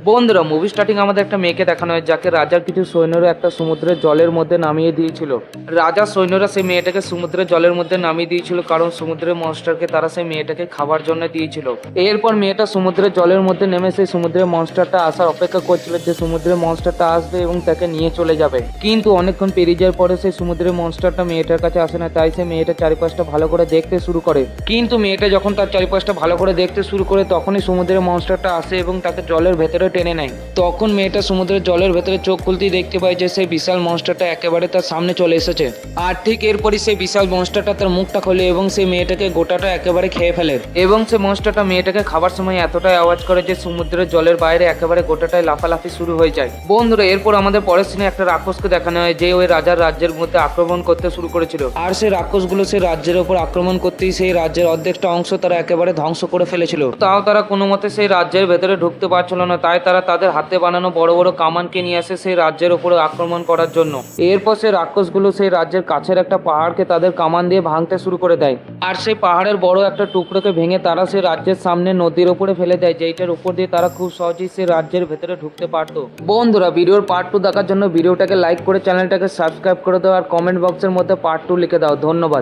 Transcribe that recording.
বন্ধুরা, movie starting আমাদের একটা মেয়েকে দেখানো হয় যাকে রাজার কিছু সৈন্যরা একটা সমুদ্রের জলের মধ্যে নামিয়ে দিয়েছিল। রাজার সৈন্যরা সেই মেয়েটাকে সমুদ্রের জলের মধ্যে নামিয়ে দিয়েছিল কারণ সমুদ্রের মনস্টারকে তারা সেই মেয়েটাকে খাবার জন্য দিয়েছিল। এরপর মেয়েটা সমুদ্রের জলের মধ্যে নেমে সেই সমুদ্রের মনস্টারটা আসার অপেক্ষা করছিল যে সমুদ্রের মনস্টারটা আসবে এবং তাকে নিয়ে চলে যাবে। কিন্তু অনেকক্ষণ পেরিয়ে যাওয়ার পরে সেই সমুদ্রের মনস্টারটা মেয়েটার কাছে আসে না, তাই সে মেয়েটা চারিপাশটা ভালো করে দেখতে শুরু করে। কিন্তু মেয়েটা যখন তার চারিপাশটা ভালো করে দেখতে শুরু করে তখনই সমুদ্রের মনস্টারটা আসে এবং তাকে জলের ভেতরে টেনে নেয়। তখন মেয়েটা সমুদ্রের জলের ভেতরে চোখ খুলতেই দেখতে পায় যে সেই বিশাল মনস্টারটা একেবারে তার সামনে চলে এসেছে। আর ঠিক এরপরই সেই বিশাল মনস্টারটা তার মুখটা খোলে এবং সেই মেয়েটাকে গোটাটা একেবারে খেয়ে ফেলে। এবং সেই মনস্টারটা মেয়েটাকে খাবার সময় এতটাই আওয়াজ করে যে সমুদ্রের জলের বাইরে একেবারে গোটাটায় লাফালাফি শুরু হয়ে যায়। বন্ধুরা, এরপর আমাদের পরের সিনে একটা রাক্ষসকে দেখানো হয় যে ওই রাজার রাজ্যের মধ্যে আক্রমণ করতে শুরু করেছিল। আর সেই রাক্ষসগুলো সেই রাজ্যের ওপর আক্রমণ করতেই সেই রাজ্যের অর্ধেকটা অংশ তারা একেবারে ধ্বংস করে ফেলেছিল। তাও তারা কোনো মতে সেই রাজ্যের ভেতরে ঢুকতে পারছিল না, তাই তারা তাদের হাতে বানানো বড় বড় কামানকে নিয়ে আসে সেই রাজ্যের উপরে আক্রমণ করার জন্য। এরপর সেই রাক্ষসগুলো সেই রাজ্যের কাছের একটা পাহাড়কে তাদের কামান দিয়ে ভাঙতে শুরু করে দেয়। আর সেই পাহাড়ের বড় একটা টুকরোকে ভেঙে তারা সেই রাজ্যের সামনে নদীর উপরে ফেলে দেয়, যেইটার উপর দিয়ে তারা খুব সহজেই সেই রাজ্যের ভেতরে ঢুকতে পারতো। বন্ধুরা, ভিডিওর পার্ট 2 দেখার জন্য ভিডিওটাকে লাইক করে চ্যানেলটাকে সাবস্ক্রাইব করে দাও আর কমেন্ট বক্সের মধ্যে পার্ট 2 লিখে দাও। ধন্যবাদ।